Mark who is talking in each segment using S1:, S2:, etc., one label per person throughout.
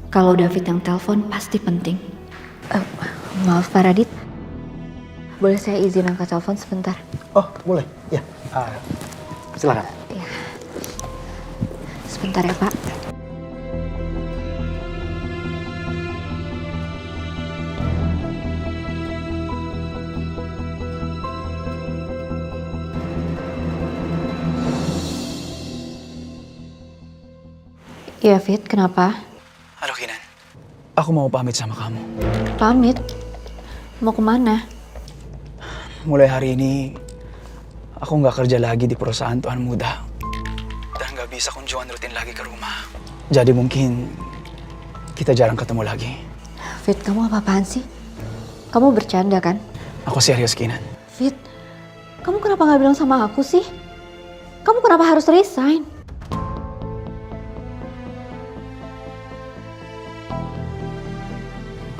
S1: Kalau David yang telepon pasti penting. Maaf Pak Radit, boleh saya izin angkat telepon sebentar?
S2: Oh, boleh. Ya. Silakan.
S1: Ya. Sebentar ya Pak. Iya Fit, kenapa?
S2: Halo Kinan. Aku mau pamit sama kamu.
S1: Pamit? Mau kemana?
S2: Mulai hari ini, aku nggak kerja lagi di perusahaan Tuan Muda. Dan nggak bisa kunjungan rutin lagi ke rumah. Jadi mungkin kita jarang ketemu lagi.
S1: Fit, kamu apa-apaan sih? Kamu bercanda kan?
S2: Aku serius, Kinan.
S1: Fit, kamu kenapa nggak bilang sama aku sih? Kamu kenapa harus resign?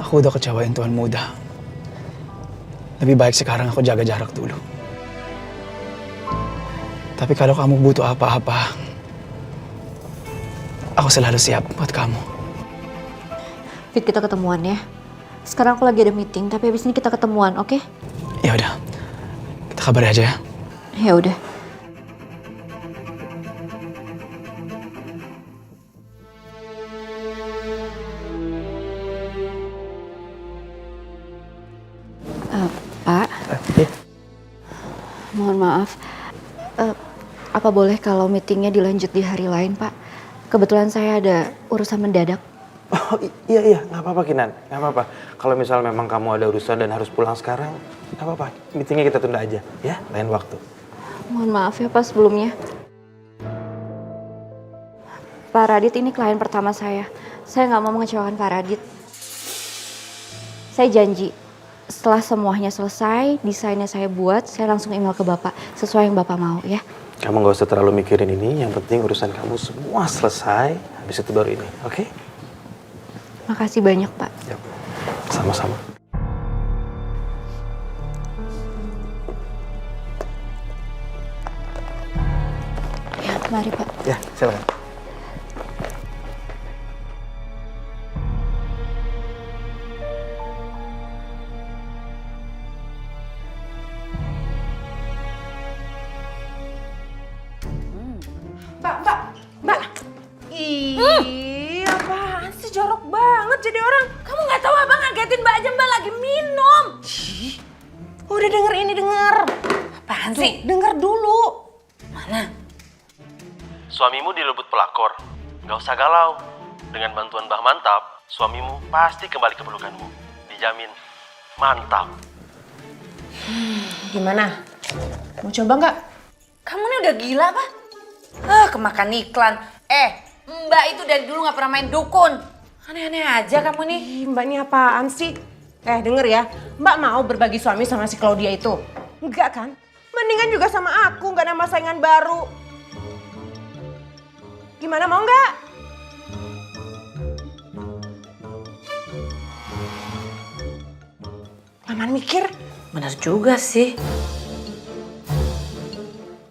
S2: Aku udah kecewain Tuan Muda. Lebih baik sekarang aku jaga jarak dulu. Tapi kalau kamu butuh apa-apa, aku selalu siap buat kamu.
S1: Fit, kita ketemuan ya. Sekarang aku lagi ada meeting, tapi habis ini kita ketemuan, oke?
S2: Ya udah, kita kabari aja ya.
S1: Ya udah. Pak, mohon maaf. Apa boleh kalau meetingnya dilanjut di hari lain, Pak? Kebetulan saya ada urusan mendadak.
S3: Oh iya, nggak apa-apa Kinan, nggak apa-apa. Kalau misal memang kamu ada urusan dan harus pulang sekarang, nggak apa-apa. Meetingnya kita tunda aja, ya, lain waktu.
S1: Mohon maaf ya Pak sebelumnya. Pak Radit ini klien pertama saya. Saya nggak mau mengecewakan Pak Radit. Saya janji, setelah semuanya selesai, desainnya saya buat, saya langsung email ke Bapak sesuai yang Bapak mau ya.
S3: Kamu nggak usah terlalu mikirin ini, yang penting urusan kamu semua selesai, habis itu baru ini, oke?
S1: Makasih banyak Pak.
S3: Yap, sama-sama.
S1: Ya, mari Pak.
S3: Ya, silakan.
S4: Mbak. Ih, apaan sih jorok banget jadi orang. Kamu nggak tahu abang ngagetin Mbak aja, Mbak lagi minum. Udah denger ini, denger. Apaan sih? Denger dulu. Mana?
S5: Suamimu dilebut pelakor. Gak usah galau. Dengan bantuan Mbah Mantap, suamimu pasti kembali ke pelukanmu. Dijamin. Mantap.
S4: Gimana? Mau coba nggak? Kamu nih udah gila apa? Kemakan iklan. Mbak itu dari dulu nggak pernah main dukun. Aneh-aneh aja kamu nih.
S6: Mbak ini apaan sih? Denger ya, Mbak mau berbagi suami sama si Claudia itu? Enggak kan? Mendingan juga sama aku, nggak nambah saingan baru. Gimana, mau nggak? Laman mikir.
S4: Bener juga sih.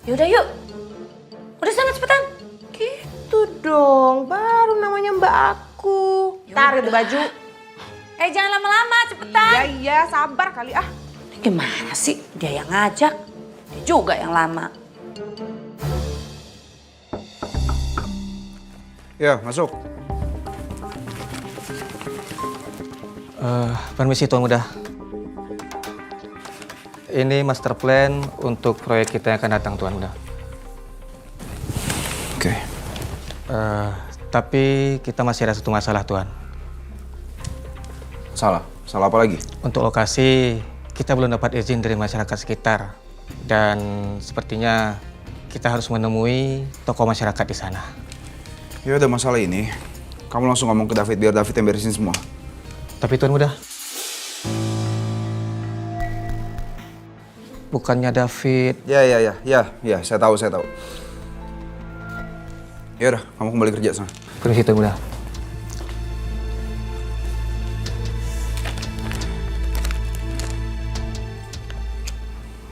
S4: Yaudah yuk. Udah sana cepetan.
S6: Gitu dong, baru namanya Mbak aku. Taruh di baju.
S4: Jangan lama-lama, cepetan.
S6: Iya, sabar kali ah.
S4: Gimana sih? Dia yang ngajak, dia juga yang lama.
S7: Ya, masuk.
S8: Permisi Tuan Muda. Ini master plan untuk proyek kita yang akan datang Tuan Muda.
S7: Oke.
S8: Tapi kita masih ada satu masalah Tuan.
S7: Salah? Salah apa lagi?
S8: Untuk lokasi, kita belum dapat izin dari masyarakat sekitar. Dan sepertinya kita harus menemui tokoh masyarakat di sana.
S7: Ya udah, masalah ini, kamu langsung ngomong ke David biar David yang beresin semua.
S8: Tapi Tuan Muda, bukannya David.
S7: Ya, saya tahu. Ya udah, kamu kembali kerja sana.
S8: Permisi Tuan Muda.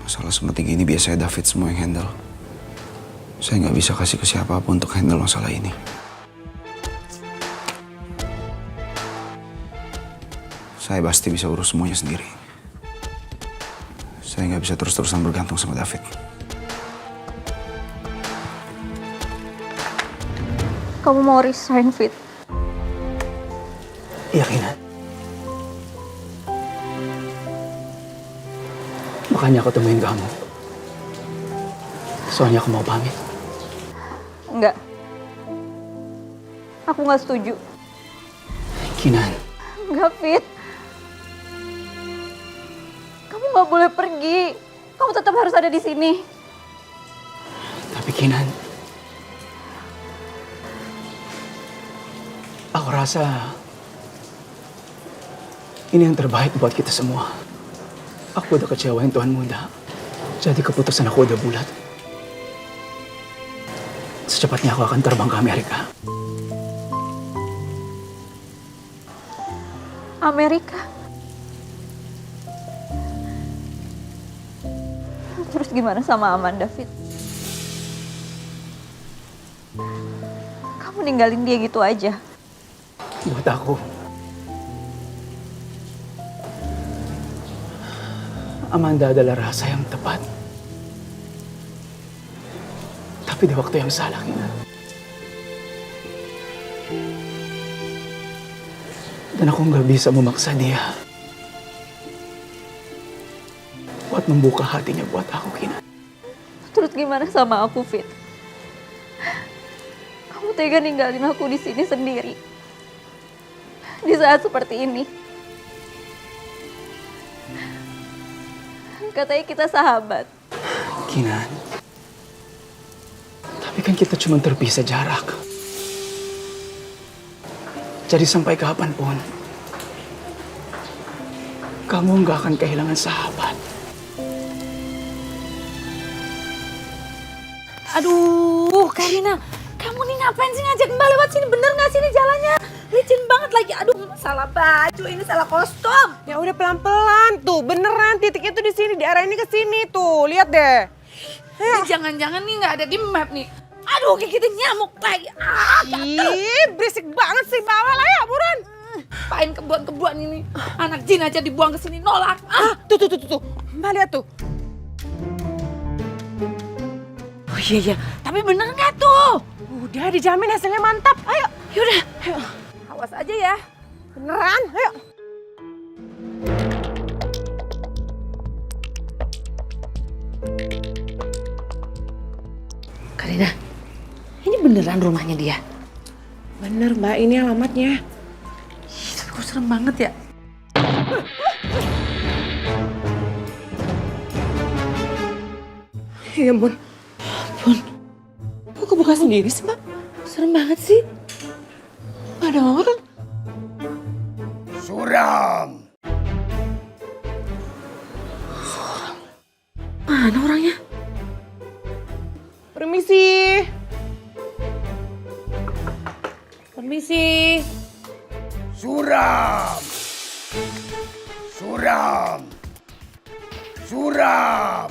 S7: Masalah seperti ini biasanya David semua yang handle. Saya nggak bisa kasih ke siapapun untuk handle masalah ini. saya pasti bisa urus semuanya sendiri. Saya nggak bisa terus-terusan bergantung sama David.
S1: Kamu mau resign, Fit?
S2: Iya, Kinan. Makanya aku temuin kamu. Soalnya aku mau pamit.
S1: Enggak. Aku nggak setuju.
S2: Kinan,
S1: Enggak, Fit. Kamu nggak boleh pergi. Kamu tetap harus ada di sini.
S2: tapi Kinan, aku rasa ini yang terbaik buat kita semua. Aku udah kecewain Tuan Muda. Jadi keputusan aku udah bulat. Secepatnya aku akan terbang ke Amerika.
S1: Amerika. Terus gimana sama Amanda, Fit? Kamu ninggalin dia gitu aja?
S2: Buat aku, Amanda adalah rasa yang tepat. Tapi di waktu yang salah, Kinan. Dan aku nggak bisa memaksa dia buat membuka hatinya buat aku, Kinan.
S1: Terus gimana sama aku, Fit? Kamu tega ninggalin aku di sini sendiri. Di saat seperti ini. Katanya kita sahabat.
S2: Kinan, tapi kan kita cuma terpisah jarak. Jadi sampai kapanpun, kamu nggak akan kehilangan sahabat.
S4: Aduh, Karina, kamu nih ngapain sih ngajak Mbak lewat sini? Bener nggak sih ini jalannya? Licin banget lagi. Aduh, salah baju, ini salah kostum.
S6: Ya udah pelan-pelan tuh, beneran titiknya tuh di sini, diarahin ke sini tuh, lihat deh.
S4: Ini jangan-jangan nih nggak ada di map nih. Aduh, kayak kita nyamuk lagi.
S6: Ih, berisik banget sih, bawa lah ya, buruan.
S4: Pain kebun-kebun ini. Anak jin aja dibuang ke sini nolak.
S6: Tuh. Mbak lihat tuh.
S4: Oh iya, tapi bener nggak tuh?
S6: Udah dijamin hasilnya mantap. Ayo,
S4: Yaudah, ayo. Awas aja ya.
S6: beneran, ayo.
S4: Karina, ini beneran rumahnya dia?
S6: Bener Mbak, ini alamatnya.
S4: Ih, tapi kok serem banget ya?
S6: Ya ampun. Kok kebuka sendiri sih Mbak?
S4: Serem banget sih.
S6: Gak ada orang.
S9: Suram.
S4: Mana orangnya?
S6: Permisi.
S4: Permisi.
S9: Suram. Suram. Suram.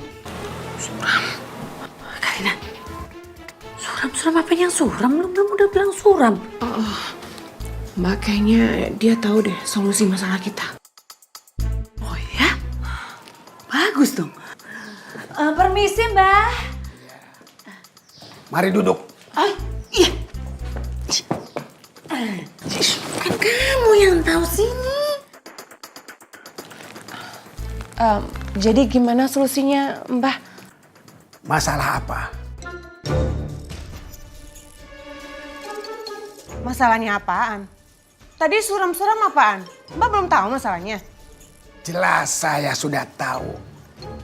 S4: Karina, suram apa yang suram? Belum udah bilang suram.
S6: Mbak kayaknya dia tahu deh solusi masalah kita.
S4: Oh ya? Bagus dong. Permisi Mbak.
S9: Mari duduk.
S4: Iya. Kan kamu yang tahu sini.
S6: Jadi gimana solusinya Mbah?
S9: Masalah apa?
S6: Masalahnya apaan? Tadi suram-suram apaan? Mbak belum tahu masalahnya.
S9: Jelas saya sudah tahu.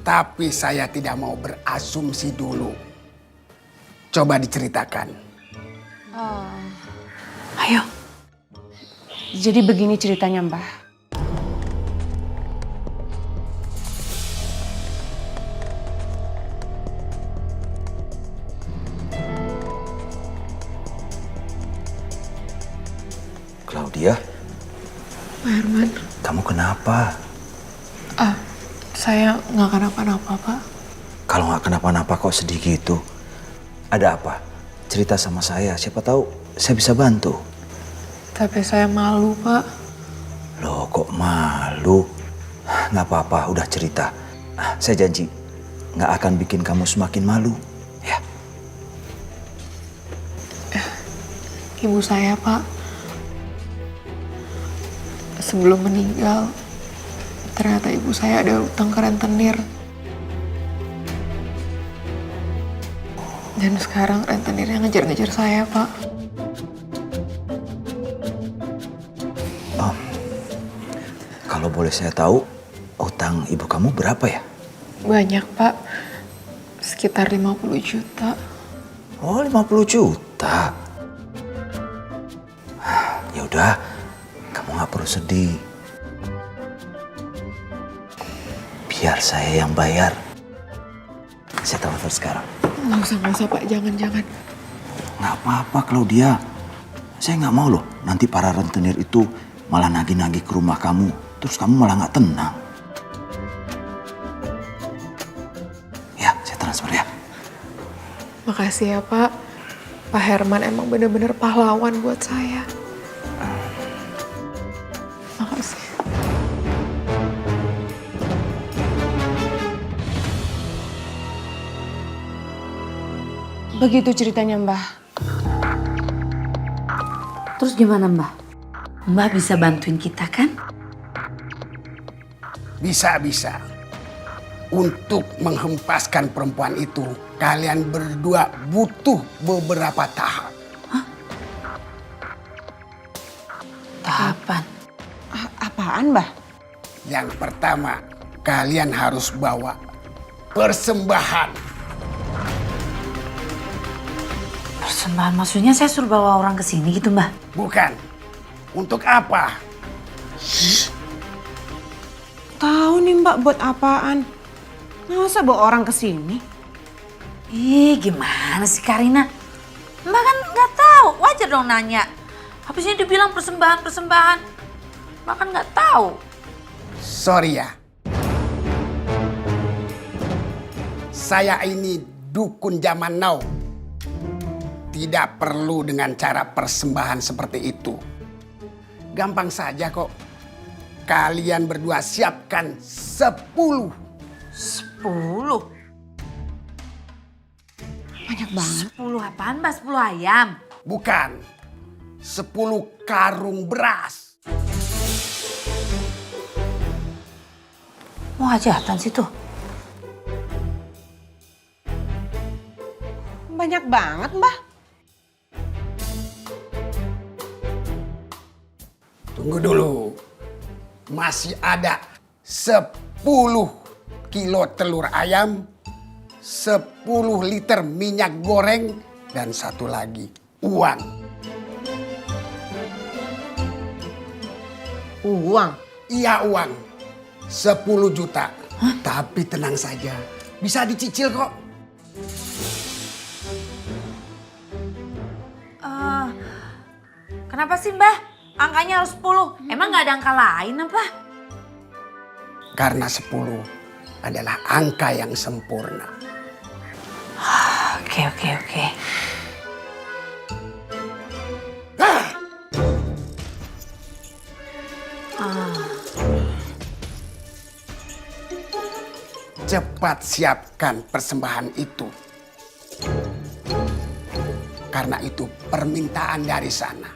S9: Tapi saya tidak mau berasumsi dulu. Coba diceritakan.
S6: Ayo. Jadi begini ceritanya Mbah.
S10: Claudia,
S6: Pak Herman,
S10: kamu kenapa?
S6: saya nggak kenapa-napa Pak.
S10: Kalau nggak kenapa-napa kok sedih gitu? Ada apa? Cerita sama saya, siapa tahu saya bisa bantu.
S6: Tapi saya malu Pak.
S10: Loh kok malu? Nggak apa-apa, udah cerita. Saya janji nggak akan bikin kamu semakin malu. Ya.
S11: Ibu saya, Pak, sebelum meninggal, ternyata ibu saya ada utang ke rentenir. Dan sekarang rentenirnya ngejar-ngejar saya, Pak.
S10: Kalau boleh saya tahu, utang ibu kamu berapa ya?
S11: Banyak, Pak. Sekitar 50 juta.
S10: Oh, 50 juta. Ya udah, kamu nggak perlu sedih. Biar saya yang bayar. Saya telepon sekarang.
S11: Nggak usah, Pak. Jangan.
S10: Nggak apa-apa, Claudia. Saya nggak mau loh, nanti para rentenir itu malah nagih-nagih ke rumah kamu. Terus kamu malah nggak tenang. Ya, saya transfer ya.
S11: Makasih ya, Pak. Pak Herman emang bener-bener pahlawan buat saya. Makasih.
S6: Begitu ceritanya, Mbah.
S12: Terus gimana, Mbah? Mbah bisa bantuin kita kan?
S9: Bisa-bisa. Untuk menghempaskan perempuan itu, kalian berdua butuh beberapa tahap.
S12: Tahapan.
S6: Apaan, Mbah?
S9: Yang pertama, kalian harus bawa persembahan.
S12: Persembahan maksudnya saya suruh bawa orang ke sini gitu, Mbah?
S9: Bukan. Untuk apa?
S6: Tahu nih, Mbak, buat apaan? Masa bawa orang ke sini?
S12: Ih, gimana sih Karina? Mbak kan nggak tahu, wajar dong nanya. Habisnya dibilang persembahan. Mbak kan nggak tahu.
S9: Sorry ya. Saya ini dukun zaman now. Tidak perlu dengan cara persembahan seperti itu. Gampang saja kok. Kalian berdua siapkan 10.
S12: 10?
S6: Banyak banget.
S12: 10 apaan, Mbak? 10 ayam?
S9: Bukan. 10 karung beras.
S12: Mau hajatan sih tuh.
S6: Banyak banget, Mbah.
S9: Tunggu dulu. Masih ada 10 kilo telur ayam, 10 liter minyak goreng, dan satu lagi uang.
S6: Uang?
S9: Iya, uang. 10 juta. Tapi tenang saja, bisa dicicil kok.
S12: Kenapa sih, Mbah? Angkanya harus 10. Emang nggak ada angka lain apa?
S9: Karena 10 adalah angka yang sempurna.
S12: Oke.
S9: Cepat siapkan persembahan itu. Karena itu permintaan dari sana.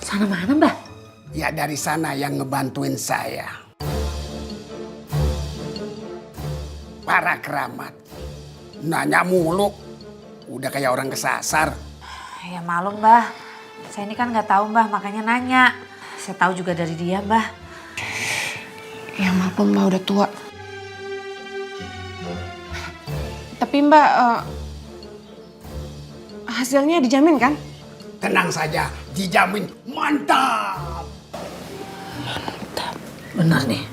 S12: Sana mana, Mbah?
S9: Ya dari sana yang ngebantuin saya. Para keramat. Nanya mulu. Udah kayak orang kesasar.
S12: Ya malu, Mbah. Saya ini kan nggak tahu, Mbah, makanya nanya. Saya tahu juga dari dia, Mbah.
S6: Ya maklum, Mbah udah tua. Tapi Mbak, hasilnya dijamin kan?
S9: Tenang saja, dijamin mantap.
S12: Mantap, benar nih.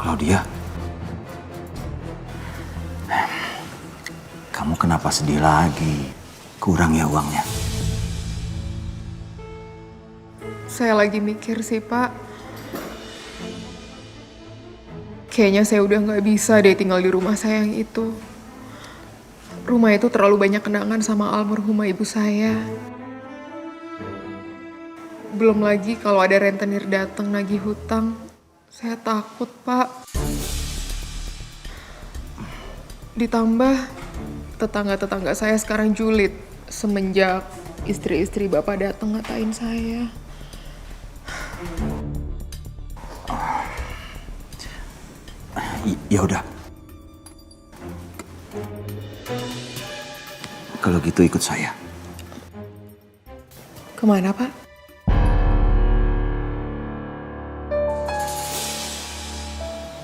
S10: Claudia, sedih lagi. Kurang ya uangnya.
S11: Saya lagi mikir sih, Pak. Kayaknya saya udah nggak bisa deh tinggal di rumah saya yang itu. Rumah itu terlalu banyak kenangan sama almarhumah ibu saya. Belum lagi kalau ada rentenir datang nagih hutang. Saya takut, Pak. Ditambah tetangga-tetangga saya sekarang julid semenjak istri-istri Bapak datang ngatain saya.
S10: Ya udah. Kalau gitu ikut saya.
S11: Kemana, Pak?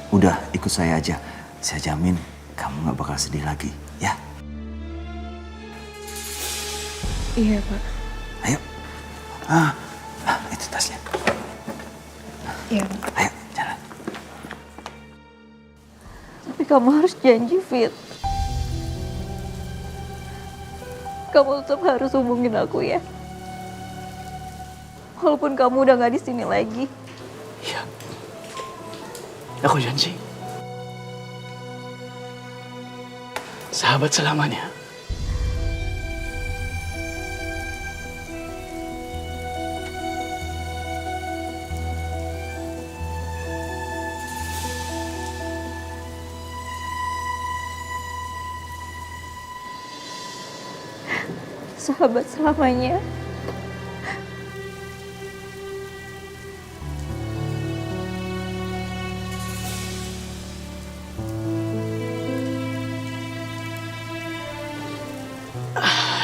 S10: Udah, ikut saya aja. Saya jamin kamu gak bakal sedih lagi, ya?
S11: Iya, Pak.
S10: Ayo. Itu tasnya.
S11: Iya.
S10: Ayo, jalan.
S1: Tapi kamu harus janji, Fit. Kamu tetap harus hubungin aku ya. Walaupun kamu udah gak di sini lagi.
S2: Iya. Aku janji. Sahabat selamanya.
S1: Sahabat selamanya.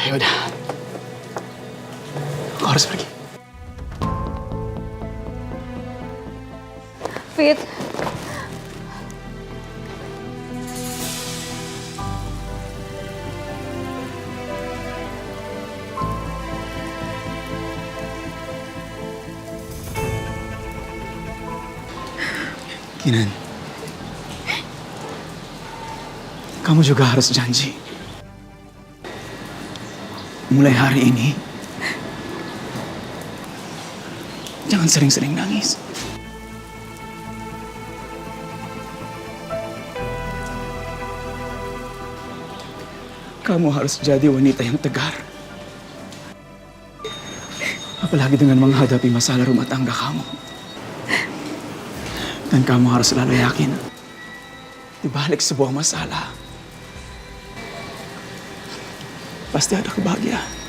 S2: Ya udah. Aku harus pergi.
S1: Fit.
S2: Kinan. Kamu juga harus janji. Mulai hari ini, jangan sering-sering nangis. Kamu harus jadi wanita yang tegar. Apalagi dengan menghadapi masalah rumah tangga kamu. Dan kamu harus selalu yakin, di balik sebuah masalah, pasti ada kebahagiaan.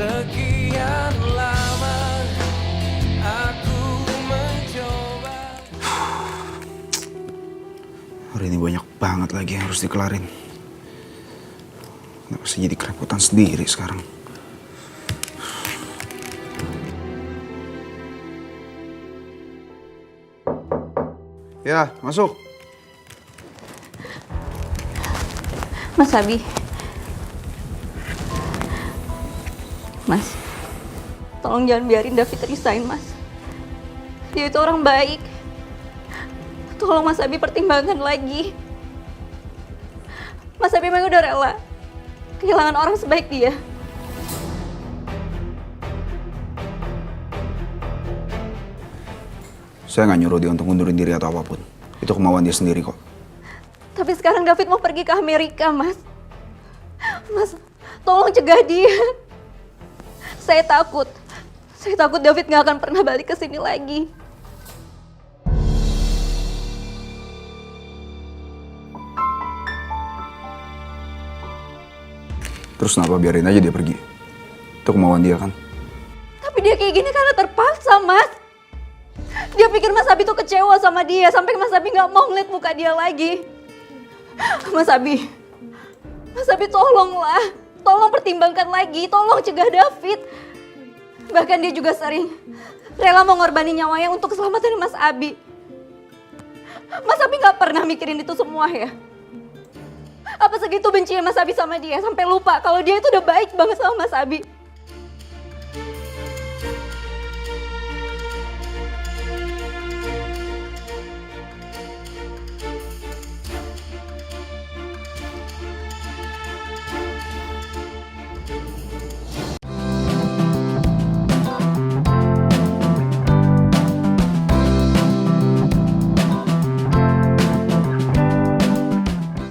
S13: Sekian lama aku mencoba.
S7: Hari ini banyak banget lagi yang harus dikelarin. Nggak bisa jadi kerepotan sendiri sekarang. Ya, masuk.
S1: Mas Abi. Mas, tolong jangan biarin David resign, Mas. Dia itu orang baik. Tolong Mas Abi pertimbangkan lagi. Mas Abi memang udah rela kehilangan orang sebaik dia.
S7: Saya nggak nyuruh dia untuk ngundurin diri atau apapun. Itu kemauan dia sendiri kok.
S1: Tapi sekarang David mau pergi ke Amerika, Mas. Mas, tolong cegah dia. Saya takut David nggak akan pernah balik ke sini lagi.
S7: Terus kenapa biarin aja dia pergi? Itu kemauan dia kan?
S1: Tapi dia kayak gini karena terpaksa, Mas. Dia pikir Mas Abi tuh kecewa sama dia, sampai Mas Abi nggak mau ngeliat muka dia lagi. Mas Abi tolonglah. Tolong pertimbangkan lagi, tolong cegah David. Bahkan dia juga sering rela mengorbankan nyawanya untuk keselamatan Mas Abi. Mas Abi nggak pernah mikirin itu semua ya? Apa segitu bencinya Mas Abi sama dia sampai lupa kalau dia itu udah baik banget sama Mas Abi?